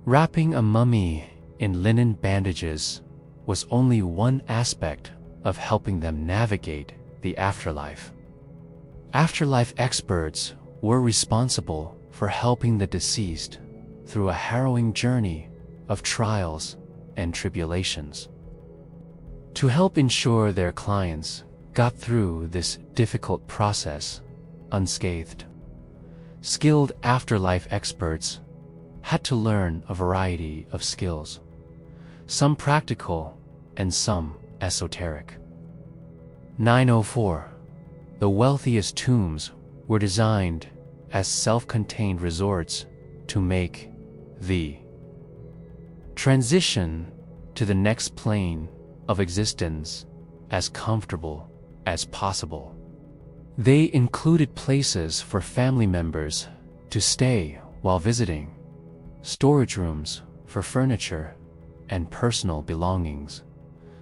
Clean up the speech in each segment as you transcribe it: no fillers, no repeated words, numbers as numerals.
Wrapping a mummy in linen bandages was only one aspect of helping them navigate the afterlife. Afterlife experts were responsible for helping the deceased through a harrowing journey of trials and tribulations. To help ensure their clients got through this difficult process unscathed, skilled afterlife experts had to learn a variety of skills, some practical and some esoteric. 904. The wealthiest tombs were designed as self-contained resorts to make the transition to the next plane of existence as comfortable as possible. They included places for family members to stay while visiting, storage rooms for furniture and personal belongings,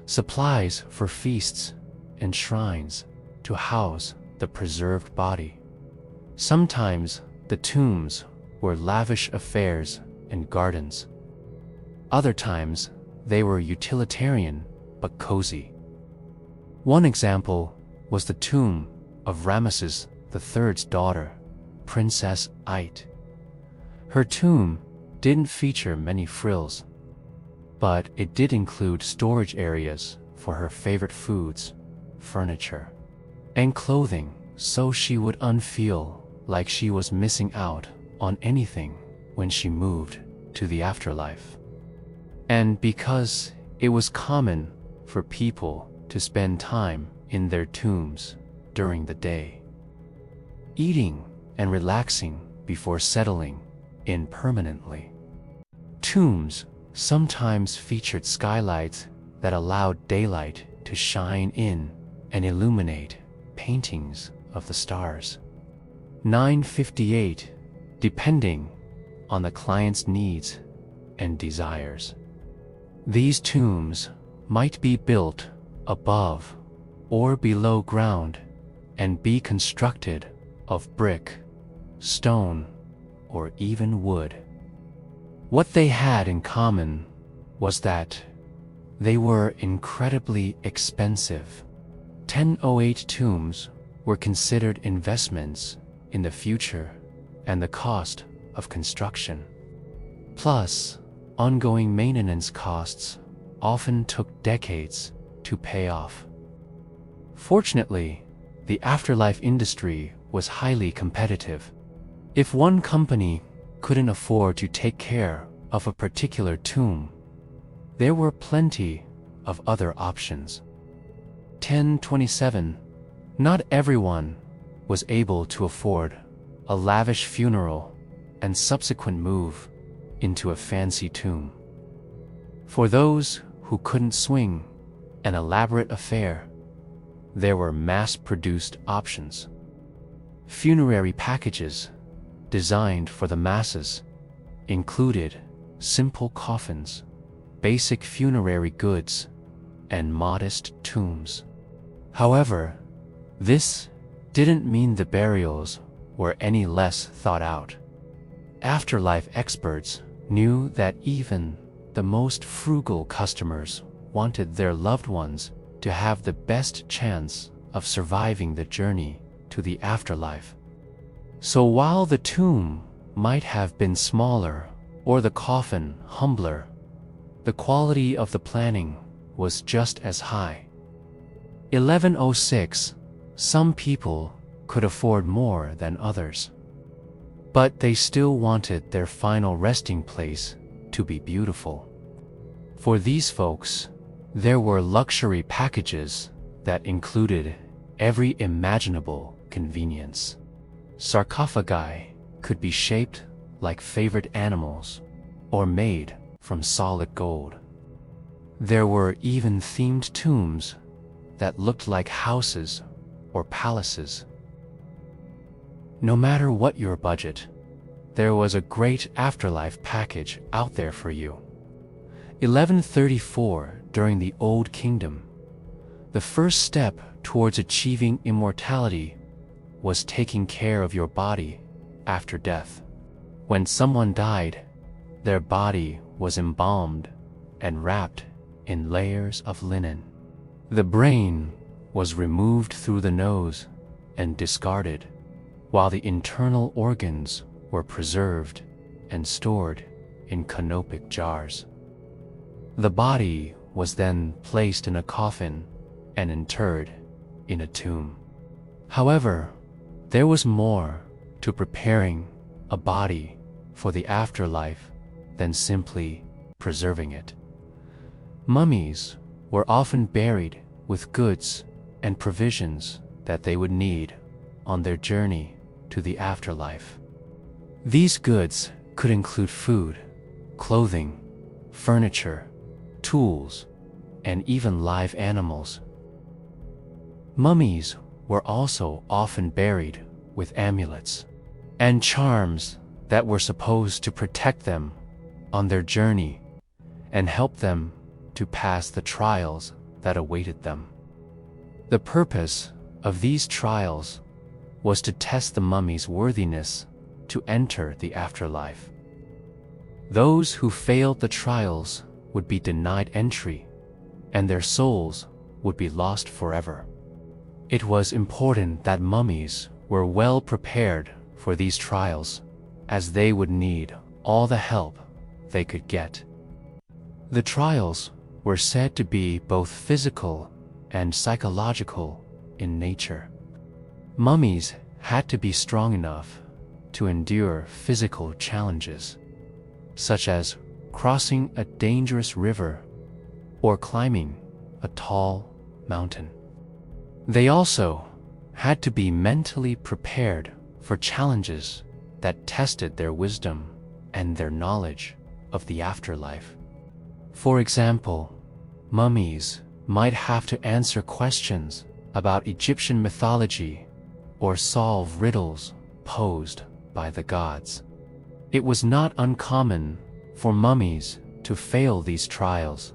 supplies for feasts, and shrines to house the preserved body. Sometimes the tombs were lavish affairs and gardens. Other times they were utilitarian but cozy. One example was the tomb of Ramesses III's daughter, Princess Ait. Her tomb didn't feature many frills, but it did include storage areas for her favorite foods, furniture, and clothing, so she would unfeel like she was missing out on anything when she moved to the afterlife. And because it was common for people to spend time in their tombs during the day, eating and relaxing before settling in permanently. Tombs sometimes featured skylights that allowed daylight to shine in and illuminate paintings of the stars. 958, depending on the client's needs and desires. These tombs might be built above or below ground and be constructed of brick, stone, or even wood. What they had in common was that they were incredibly expensive. 1008 tombs were considered investments in the future and the cost of construction. Plus, ongoing maintenance costs often took decades to pay off. Fortunately, the afterlife industry was highly competitive. If one company couldn't afford to take care of a particular tomb, there were plenty of other options. 1027. Not everyone was able to afford a lavish funeral and subsequent move into a fancy tomb. For those who couldn't swing an elaborate affair, there were mass-produced options. Funerary packages designed for the masses included simple coffins, basic funerary goods, and modest tombs. However, this didn't mean the burials were any less thought out. Afterlife experts knew that even the most frugal customers wanted their loved ones to have the best chance of surviving the journey to the afterlife. So while the tomb might have been smaller or the coffin humbler, the quality of the planning was just as high. 1106. Some people could afford more than others, but they still wanted their final resting place to be beautiful. For these folks, there were luxury packages that included every imaginable convenience. Sarcophagi could be shaped like favorite animals or made from solid gold. There were even themed tombs that looked like houses or palaces. No matter what your budget, there was a great afterlife package out there for you. 1134. During the Old Kingdom, the first step towards achieving immortality was taking care of your body after death. When someone died, their body was embalmed and wrapped in layers of linen. The brain was removed through the nose and discarded, while the internal organs were preserved and stored in canopic jars. The body was then placed in a coffin and interred in a tomb. However, there was more to preparing a body for the afterlife than simply preserving it. Mummies were often buried with goods and provisions that they would need on their journey to the afterlife. These goods could include food, clothing, furniture, tools, and even live animals. Mummies were also often buried with amulets and charms that were supposed to protect them on their journey and help them to pass the trials that awaited them. The purpose of these trials was to test the mummy's worthiness to enter the afterlife. Those who failed the trials would be denied entry, and their souls would be lost forever. It was important that mummies were well prepared for these trials, as they would need all the help they could get. The trials were said to be both physical and psychological in nature. Mummies had to be strong enough to endure physical challenges, such as crossing a dangerous river or climbing a tall mountain. They also had to be mentally prepared for challenges that tested their wisdom and their knowledge of the afterlife. For example, mummies might have to answer questions about Egyptian mythology or solve riddles posed by the gods. It was not uncommon for mummies to fail these trials,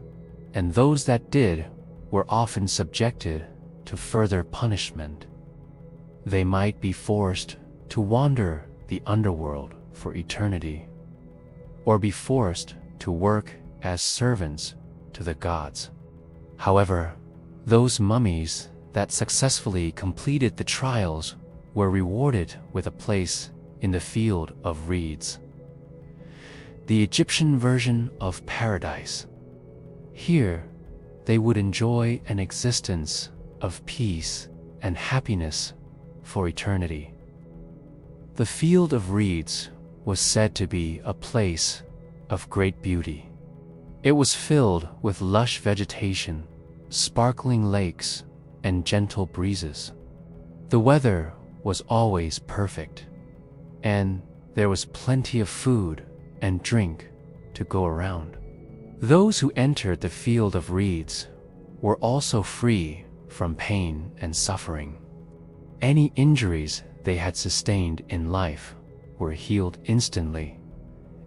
and those that did were often subjected to further punishment. They might be forced to wander the underworld for eternity, or be forced to work as servants to the gods. However, those mummies that successfully completed the trials were rewarded with a place in the field of reeds, the Egyptian version of paradise. Here, they would enjoy an existence of peace and happiness for eternity. The field of reeds was said to be a place of great beauty. It was filled with lush vegetation, sparkling lakes, and gentle breezes. The weather was always perfect, and there was plenty of food and drink to go around. Those who entered the field of reeds were also free from pain and suffering. Any injuries they had sustained in life were healed instantly,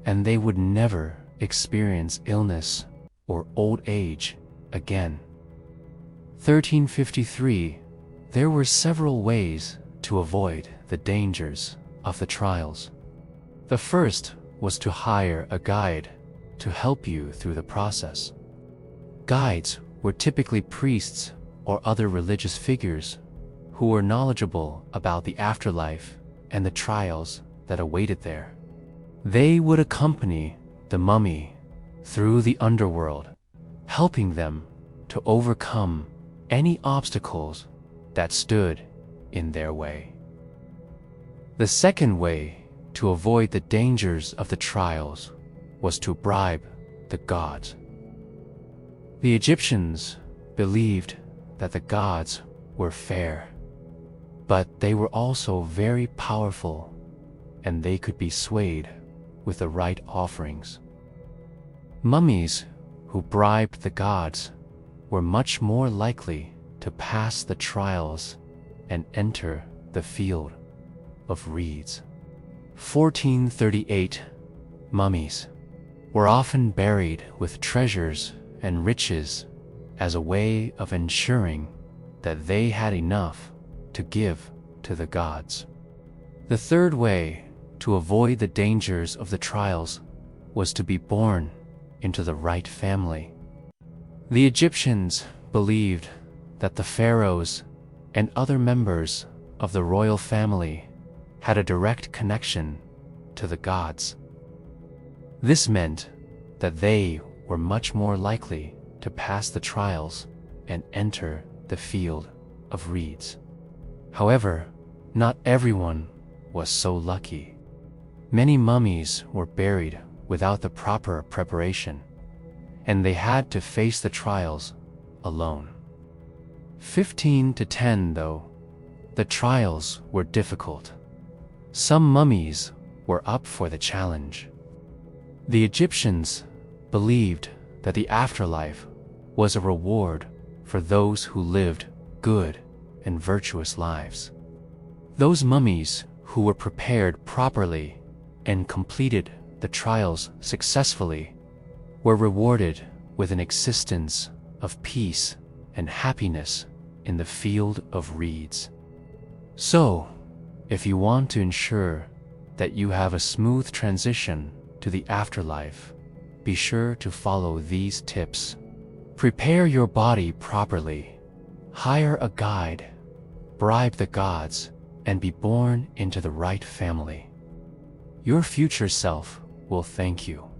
and they would never experience illness or old age again. 1353, there were several ways to avoid the dangers of the trials. The first was to hire a guide to help you through the process. Guides were typically priests or other religious figures who were knowledgeable about the afterlife and the trials that awaited there. They would accompany the mummy through the underworld, helping them to overcome any obstacles that stood in their way. The second way to avoid the dangers of the trials was to bribe the gods. The Egyptians believed that the gods were fair, but they were also very powerful, and they could be swayed with the right offerings. Mummies who bribed the gods were much more likely to pass the trials and enter the field of reeds. 1438, mummies were often buried with treasures and riches as a way of ensuring that they had enough to give to the gods. The third way to avoid the dangers of the trials was to be born into the right family. The Egyptians believed that the pharaohs and other members of the royal family had a direct connection to the gods. This meant that they were much more likely to pass the trials and enter the field of reeds. However, not everyone was so lucky. Many mummies were buried without the proper preparation, and they had to face the trials alone. 15 to 10, though, the trials were difficult. Some mummies were up for the challenge. The Egyptians believed that the afterlife was a reward for those who lived good and virtuous lives. Those mummies who were prepared properly and completed the trials successfully were rewarded with an existence of peace and happiness in the field of reeds. So, if you want to ensure that you have a smooth transition to the afterlife, be sure to follow these tips. Prepare your body properly, hire a guide, bribe the gods, and be born into the right family. Your future self will thank you.